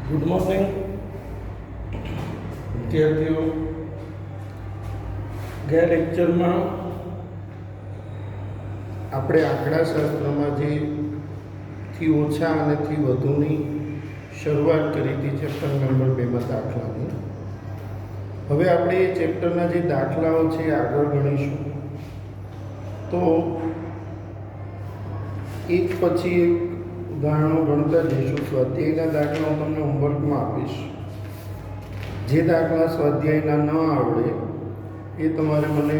Good morning વિદ્યાર્થીઓ. ગયા લેક્ચરમાં આપણે આંકડાશાસ્ત્રમાં જે થી ઓછા અને થી વધુની શરૂઆત કરી હતી ચેપ્ટર નંબર 2માં દાખલાની. હવે આપણે એ ચેપ્ટરના જે દાખલાઓ છે એ આગળ ગણીશું. તો એક પછી એક ઉદાહરણો ગણતા જઈશું. સ્વાધ્યાયના દાખલા હું તમને હોમવર્કમાં આપીશ. જે દાખલા સ્વાધ્યાયના ન આવડે એ તમારે મને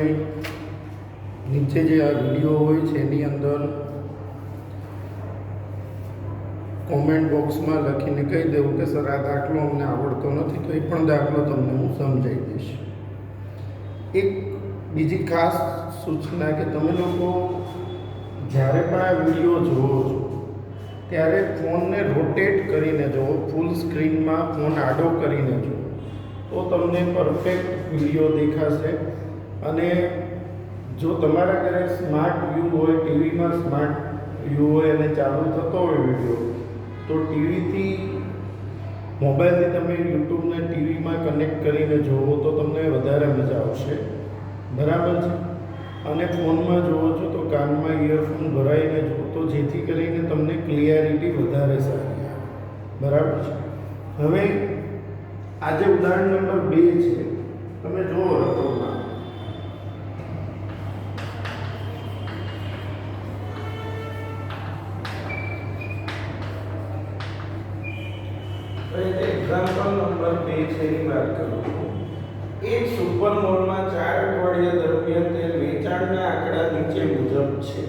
નીચે જે આ વિડીયો હોય છે એની અંદર કોમેન્ટ બોક્સમાં લખીને કહી દેવું કે સર આ દાખલો અમને આવડતો નથી, તો એ પણ દાખલો તમને હું સમજાવી દઈશ. એક બીજી ખાસ સૂચના કે તમે લોકો જ્યારે પણ આ વિડીયો જુઓ છો ત્યારે ફોનને રોટેટ કરીને જુઓ, ફૂલ સ્ક્રીનમાં ફોન આડો કરીને જુઓ, તો તમને પરફેક્ટ વિડીયો દેખાશે. અને જો તમારા ઘરે સ્માર્ટ વ્યૂ હોય, ટીવીમાં સ્માર્ટ વ્યૂ હોય અને ચાલુ થતો હોય વિડીયો, તો ટીવીથી મોબાઈલથી તમે યુટ્યુબને ટીવીમાં કનેક્ટ કરીને જુઓ તો તમને વધારે મજા આવશે. બરાબર છે? અને ફોનમાં જુઓ છો તો કાનમાં ઇયરફોન ભરાઈને જુઓ, તો જેથી કરીને તમને ક્લિયરિટી વધારે સારી આવે. બરાબર છે? હવે આજે ઉદાહરણ નંબર 2 છે, તમે જુઓ રકમમાં. એક્ઝામ્પલ નંબર 2 છે એની વાત કરું છું. એક સુપર મોલમાં 4 અઠવાડિયા દરમિયાન તેલ વેચાણના આંકડા નીચે મુજબ છે.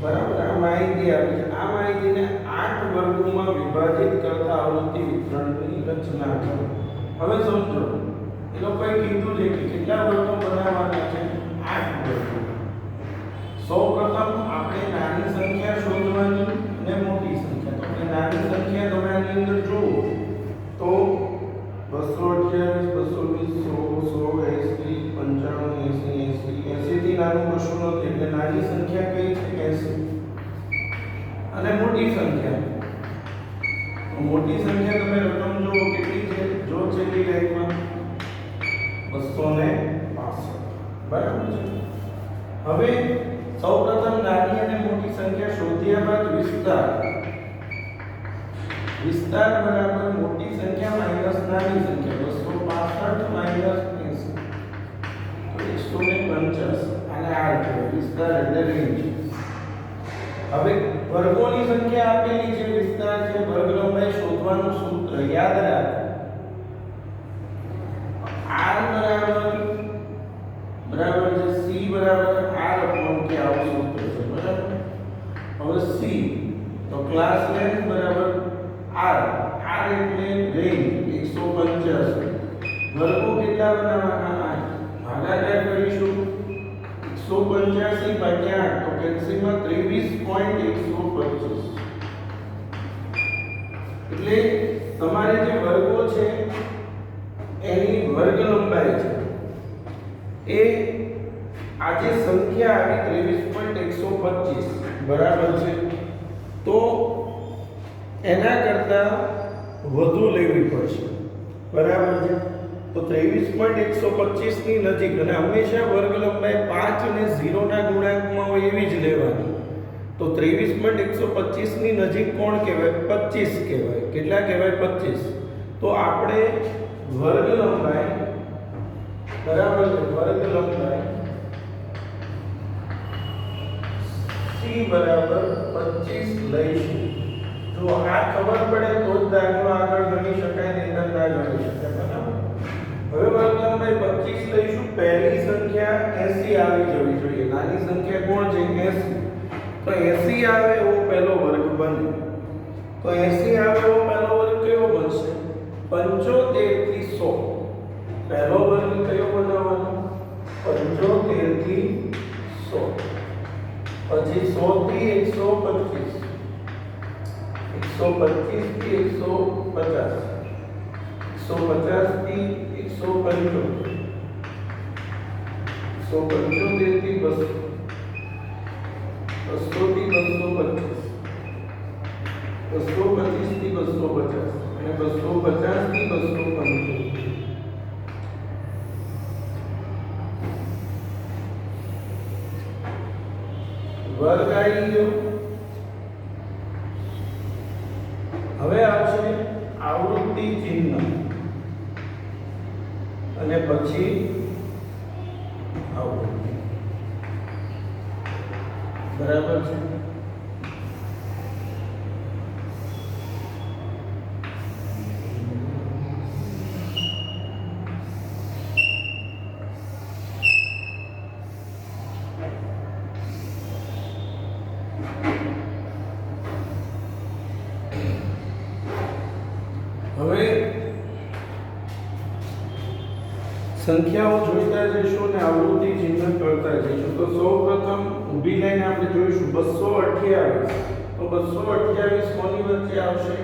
બરાબર? આ માહિતી આપી છે. આ માહિતીને 8 વર્ગોમાં વિભાજિત કરતા આવૃત્તિ વિતરણની રચના કરો. હવે સમજો, એ લોકોએ કીધું છે કે કેટલા વર્ગો બનાવવાના છે? 8 વર્ગો. સૌપ્રથમ આપણે નાની સંખ્યા શોધવાની અને મોટી સંખ્યા. તો આપણે નાની સંખ્યા તમે આની અંદર જુઓ તો 228, 220, 100, 100, 80, 95, 80, 80 થી નાનું કશું નથી. એટલે નાની સંખ્યા કઈ છે? 80. અને મોટી સંખ્યા, મોટી સંખ્યા તમે રકમ જુઓ કેટલી છે? જો છેલ્લી લાઈનમાં 265. બરાબર છે? હવે સૌપ્રથમ નાની અને મોટી સંખ્યા શોધ્યા બાદ વિસ્તાર બરાબર મોટી સંખ્યા માઈનસ નાની સંખ્યા. 265 માઈનસ 80 તો 150. અને આ વિસ્તાર એટલે રેન્જ. હવે વર્ગોની સંખ્યા આપેલી છે, વિસ્તાર છે, વર્ગ લંબાઈ શોધવાનું સૂત્ર યાદ રાખો. r બરાબર છે c બરાબર r upon કે આવું સૂત્ર છે. બરાબર? હવે c તો ક્લાસ લેન્થ બરાબર r એટલે રેન્જ 185. વર્ગો કેટલા બનાવવાના? 8. ભાગાકાર કરીશું 185 ભાગ્યા 8 તો કેલ્સીમાં 23.125. એટલે તમારે જે વર્ગો છે એની વર્ગ લંબાઈ છે એ આજે સંખ્યા આવી 23.125. બરાબર છે? તો એના કરતા વધુ લેવી પડશે. બરાબર છે? તો 23.125 ની નજીક, અને હંમેશા વર્ગ લંબાઈ 5 અને 0 ના ગુણાંકમાં હોય એવી જ લેવાની. તો 23.125 ની નજીક કોણ કહેવાય? 25 કહેવાય. કેટલા કહેવાય? 25. તો આપણે વર્ગ લંબાઈ બરાબર છે, વર્ગ લંબાઈ c બરાબર 25 લઈશું. જો આ ખબર પડે તો જ દાખલો આગળ ગણી શકાય, નહીં તો ના ગણી શકાય. બરાબર? હવે વર્ગ લંબાઈ 25 લઈશું. પહેલી સંખ્યા 80 આવી જવી જોઈએ. નાની સંખ્યા કોણ છે? 80. તો 80 આવે એવો પહેલો વર્ગ બને. તો 80 આવે એવો પહેલો વર્ગ કયો બનશે? 75 થી 100. પહેલો વર્ગ કયો બનાવવાનો? 75 થી 100. પછી 100 થી 125, 125 થી 150, 150 થી 175, 175 થી 200, 200 થી 225, 225 થી 250. અને 250 થી 275 વર્ગ આવી ગયો. હવે આવશે આવૃત્તિ ચિહ્ન અને પછી આવૃત્તિ. બરાબર છે. હવે સંખ્યાઓ જોઈતા જઈશું અને આવૃત્તિ ચિહ્ન કરતા જઈશું. તો સૌપ્રથમ ઊભી લાઈન આપણે જોઈશું 228. તો 228 કોની વચ્ચે આવશે?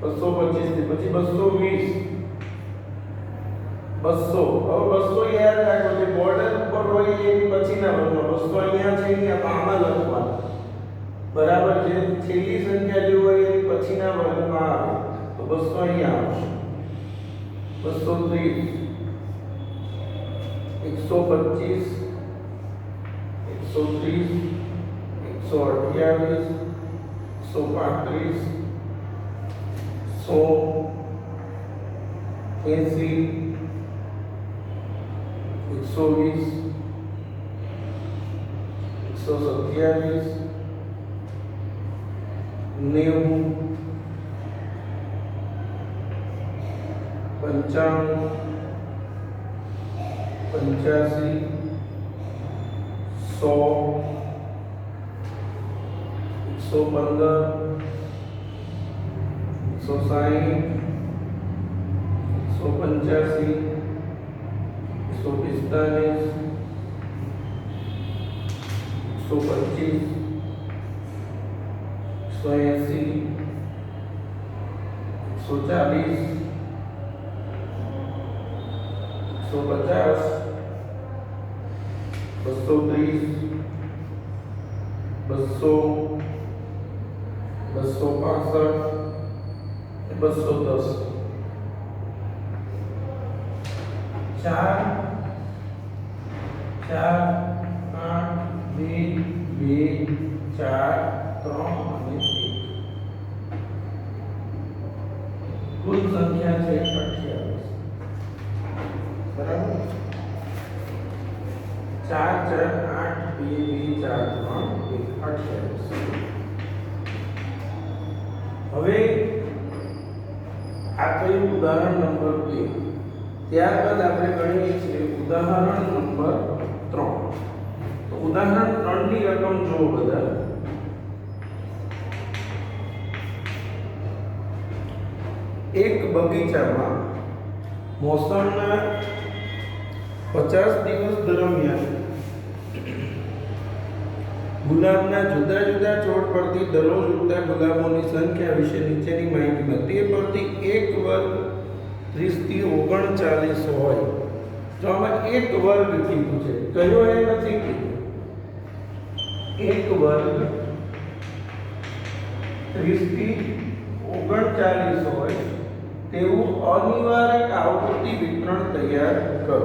225 થી પછી 220 200. હવે 200 યાદ રાખો, જે બોર્ડર ઉપર હોય એની પછીના વર્ગમાં 200 અહીંયા છે, અહીંયા તો આમાં લખવાનું. બરાબર છે. છેલ્લી સંખ્યા જે હોય એની પછીના વર્ગમાં આવે તો 200 અહીંયા આવશે. 230 125 130 128 135 180 120 127 90 95 85 100 115 160 185 145 125 180 140 150 230 200 265 210 4 4 8 2 2 4 3 અને 1 કુલ સંખ્યા છે 28. બરાબર. 4 4 8 2 2 4 3 1 28. હવે આ કયું ઉદાહરણ નંબર 2. ત્યારબાદ આપણે ગણીએ છીએ ઉદાહરણ નંબર 3. તો ઉદાહરણ 3 ની રકમ જુઓ બધા. એક બગીચામાં મોસમના 50 દિવસ દરમિયાન ગુલાબના જુદા જુદા છોડ પરથી દરરોજ ઉગતા ગુલાબોની સંખ્યા વિશે નીચેની માહિતીમાં તે પરથી એક વર્ગ 30 થી 39 હોય. જો આમાં એક વર્ગ કીધું છે, કયો એ નથી કીધું. એક વર્ગ 30 થી 39 હોય તેવું અનિવાર્ય આવૃત્તિ વિતરણ તૈયાર કરો.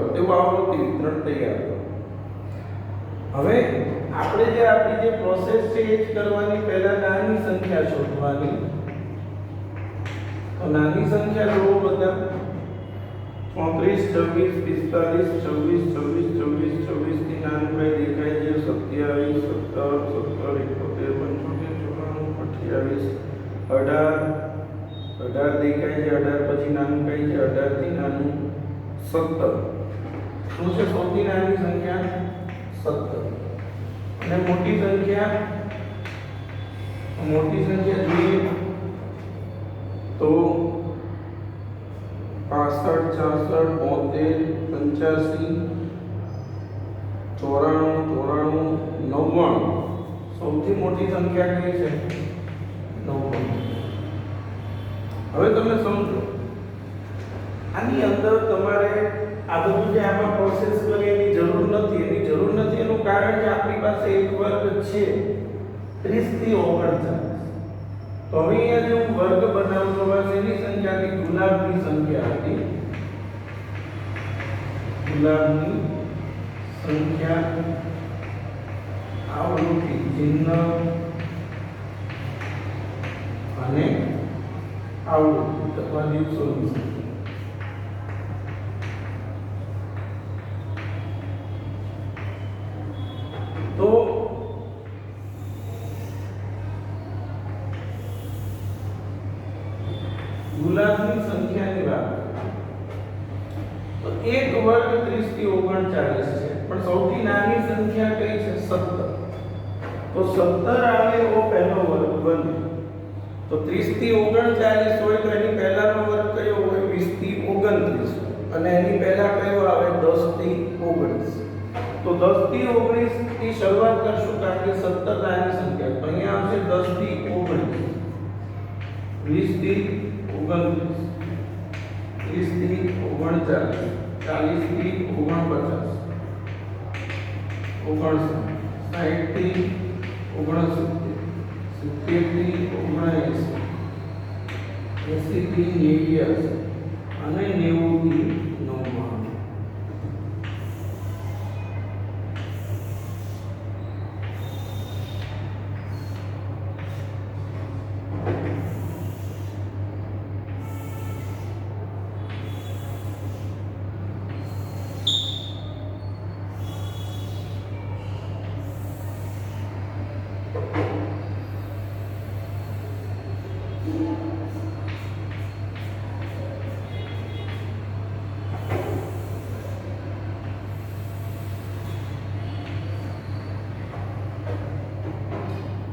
હવે આપણે જે આપણી જે પ્રોસેસ છે એ જ કરવાની. પહેલા નાની સંખ્યા શોધવાની. તો નાની સંખ્યા લો બધા. 34 26 45 26 26 26 26 થી નાનું કઈ દેખાય છે? 27 17 17 71 75 94 28 18 દેખાય છે. 18 પછી નાનું કઈ છે? 18 થી નાનું 17. શું છે સૌથી નાની સંખ્યા? 17. અને મોટી સંખ્યા જોઈએ તો 65 66 72 85 94 99 સૌથી મોટી સંખ્યા કઈ છે? 99. હવે તમે સમજો, આની અંદર તમારે આ બધું જે આમાં પ્રોસેસ કરી એની જરૂર નથી. એનું કારણ કે આપણી પાસે એક વર્ગ છે 30 થી 39. તો હવે અહીંયા જે હું વર્ગ બનાવતો બસ એની સંખ્યા હતી ગુલાબની સંખ્યા હતી ગુલાબની સંખ્યા આવૃત્તિ ચિહ્ન અને આવૃત્તિ અથવા દિવસોની સંખ્યા તો ગુલાબની સંખ્યાની વાત તો એક વર્ગ 30 થી 39 છે પણ સૌથી નાની સંખ્યા કઈ છે 17 તો 17 આવે એવો પહેલો વર્ગ બને તો 30 થી 39 હોય તો એની પહેલાનો વર્ગ કયો હોય 20 થી 29 અને એની પહેલા કયો આવે 10 થી 19 તો 10 થી 19 થી શરૂઆત કરશું કારણ કે 17 નાની સંખ્યા તો અહીંયા આવશે 10 થી 19 20 થી 29 30 થી 39 40 થી 49 60 થી 69 70 થી 79 80 થી 89 અને 90 થી 99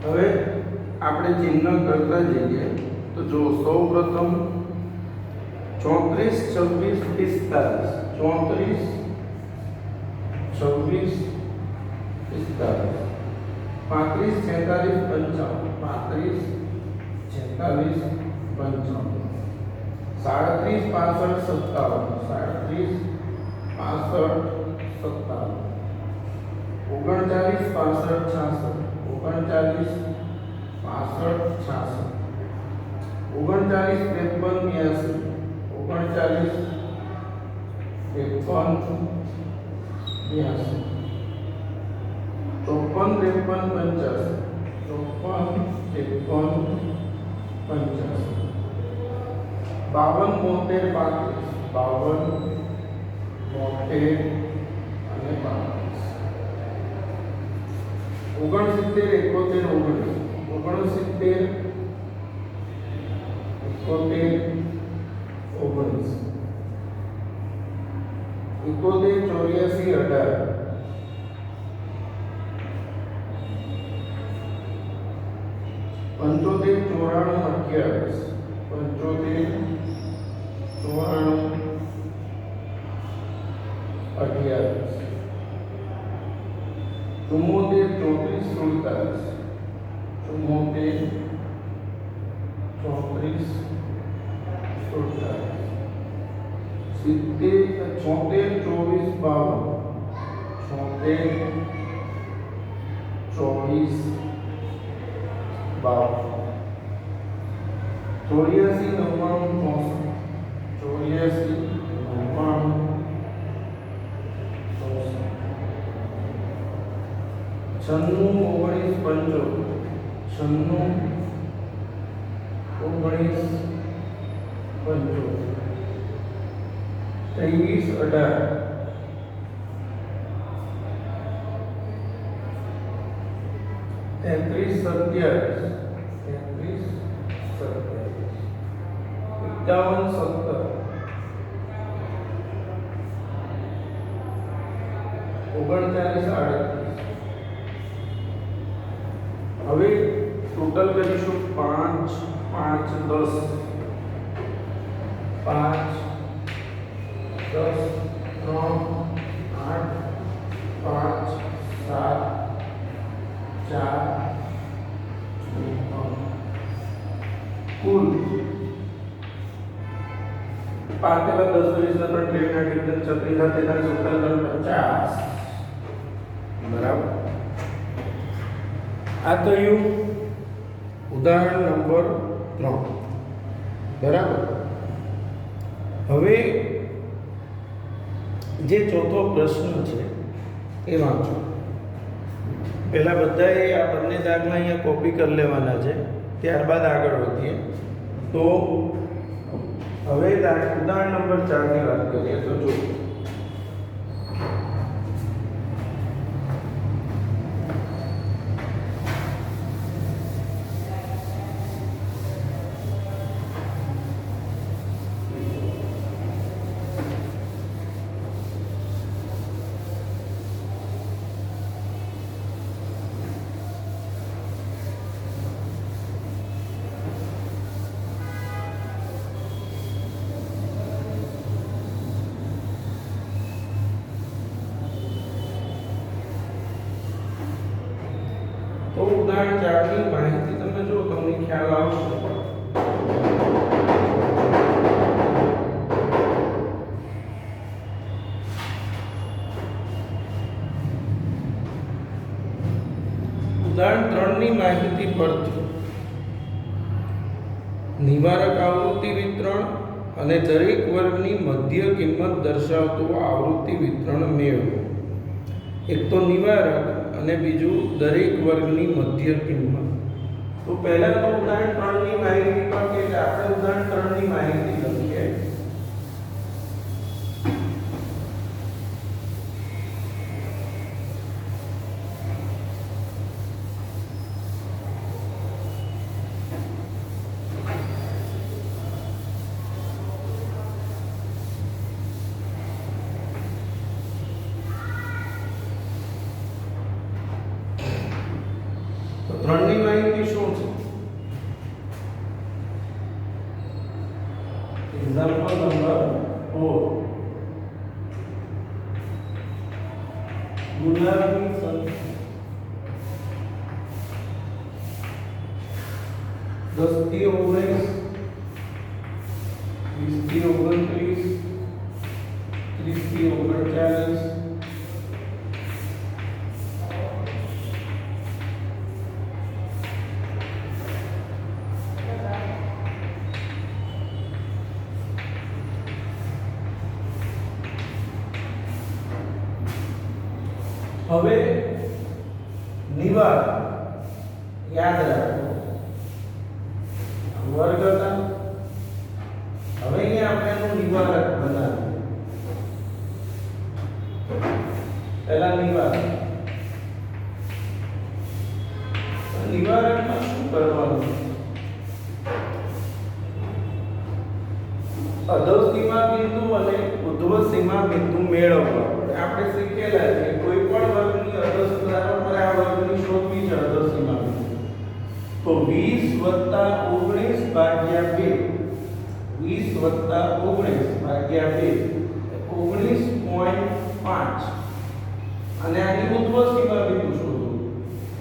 હવે આપણે ચિહ્ન કરતા જઈએ તો જો સૌપ્રથમ 34 26 45 34 26 45 46 45 46 55 35 65 57 37 65 57 39 65 56 39 53 39 53 હવે ટોટલ કરીશું 5 5 10 5 10 3 8 5 7 4 कुल 5 के बाद 10 20 पर ट्रेन नाइट्रोजन 36 43 50 बराबर आ तो यू ઉદાહરણ નંબર 3 બરાબર. હવે જે ચોથો પ્રશ્ન છે એ વાંચો. પહેલા બધાએ આ બંને દાખલા અહીંયા કોપી કરી લેવાના છે, ત્યારબાદ આગળ વધીએ. તો હવે ઉદાહરણ નંબર 4 ની વાત કરીએ તો જો ઉદાહરણ 4 ની માહિતી તમે જો તમને ખ્યાલ આવશે. ઉદાહરણ 3 ની માહિતી પરથી નિવારક આવૃત્તિ વિતરણ અને દરેક વર્ગની મધ્ય કિંમત દર્શાવતું આવૃત્તિ વિતરણ મેળવો. એક તો નિવારક અને બીજું દરેક વર્ગની મધ્ય કિંમત. તો પહેલા તો ઉદાહરણ 3 ની માહિતી પર કે આપણે ઉદાહરણ 3 ની માહિતી લખીએ. ત્રણની માહિતી શું છે? Example number 4. ગુલાબની સંખ્યા 10 થી 19, 20 થી 29, 30 થી 39. હવે નિવારક યાદ રાખો વર્ગ હતા. હવે અહીંયા આપણે એનું નિવારક બનાવીએ. પહેલા નિવારકમાં શું કરવાનું? અધો સીમા બિંદુ અને ઉધ્વ સીમા બિંદુ મેળવવા. આપણે શીખેલા છે કોઈ પણ વર્ગની અધો સીમા પર આ વર્ગની શોધવી છે અધો સીમા બિંદુ. તો 20 19 ભાગ્યા 2, 20 19 ભાગ્યા 2 19.5. અને આની ઉધ્વ સીમા બિંદુ શોધો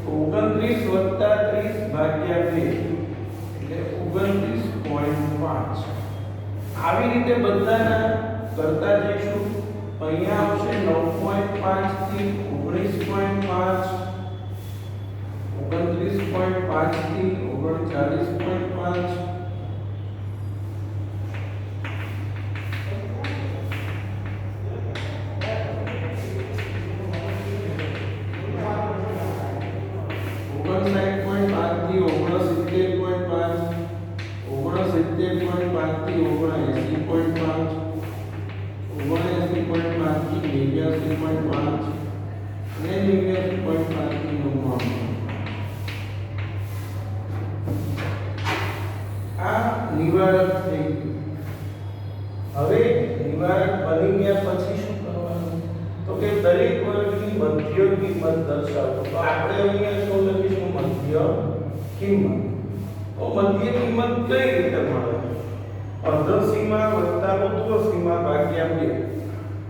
તો 29 30 ભાગ્યા 2 એટલે 29.5. આવી રીતે બધાના કરતા જઈશું. અહીંયા આવશે 9.5 થી 19.5, 29.5 થી 39.5, નિવારક થઈ ગયું. હવે નિવારક બની ગયા પછી શું કરવાનું? તો કે દરેક વર્ગની મધ્ય કિંમત દર્શાવો. તો આપણે અહીંયા શું લખીશું? મધ્ય કિંમત. તો મધ્ય કિંમત કઈ રીતે મળે? અર્ધ સીમા વત્તા ઉધ્વ સીમા ભાગ્યા 2.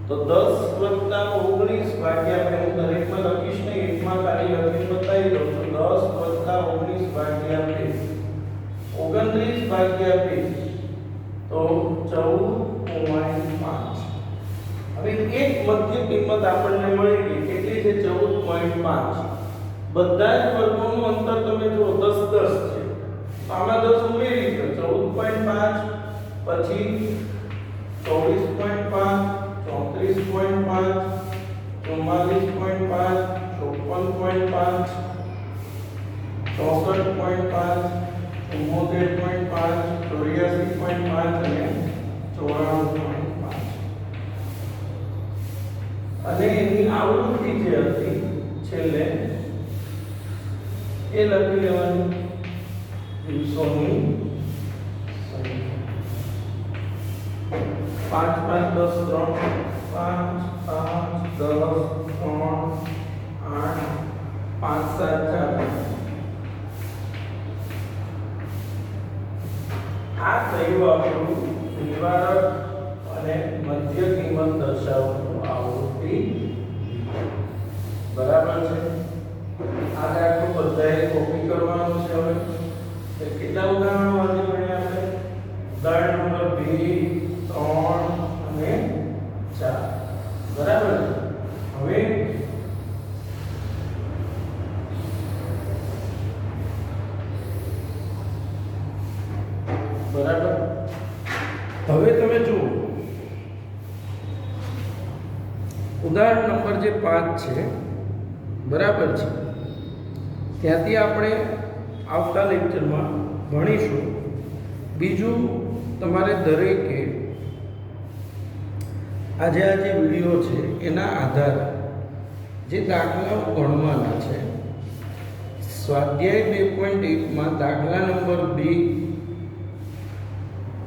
તો 10 વત્તા 19 ભાગ્યા 2. હું દરેકમાં લખીશ નહીં, એકમાં ખાલી લખીને બતાવી દઉં છું. 10 વત્તા 19 ભાગ્યા 2 29 ભાગ્યા 2 તો 14.5. હવે એક મધ્ય કિંમત આપણને મળી ગઈ. કેટલી છે? 14.5. બધા જ વર્ગોનું અંતર તમે જો 10 10 છે. આમાં 10 ઉમેરી દો 14.5 પછી 24.5 34.5 44.5 54.5 64.5 74.5 84.5 અને 94.5 અને એની આવૃત્તિ જે હતી છેલ્લે એ લખી લેવાનું દિવસોની સંખ્યા 5 5 10 3 5 5 10 3 8 5 7 4 આ થયું આપણું નિવારક અને મધ્ય કિંમત દર્શાવવાનું આવૃત્તિ બરાબર છે આ દાખલો બધાએ કોપી કરવાનો છે હવે કેટલા ઉદાહરણો આજે ભણ્યા આપણે ઉદાહરણ નંબર 2 3 અને 4 બરાબર હવે બરાબર હવે તમે જુઓ ઉદાહરણ નંબર જે 5 છે બરાબર છે ત્યાંથી આપણે આવતા લેક્ચરમાં ભણીશું બીજું તમારે દરેકે આજે આ જે વિડીયો છે એના આધારે જે દાખલાઓ ગણવાના છે સ્વાધ્યાય 2.1 માં દાખલા નંબર 2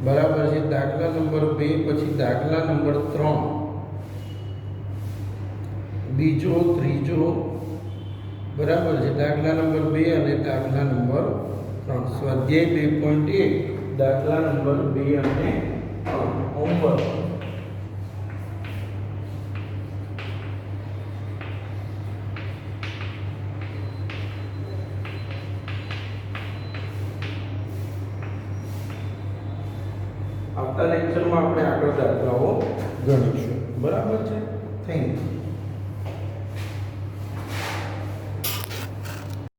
બરાબર છે દાખલા નંબર 2 પછી દાખલા નંબર 3 બીજો ત્રીજો બરાબર છે દાખલા નંબર 2 અને દાખલા નંબર 3 સ્વાધ્યાય 2.1 દાખલા નંબર 2 અને 3 હોમવર્ક આવતા લેક્ચરમાં આપણે આગળ દાખલાઓ ગણીશું બરાબર છે થેન્ક યુ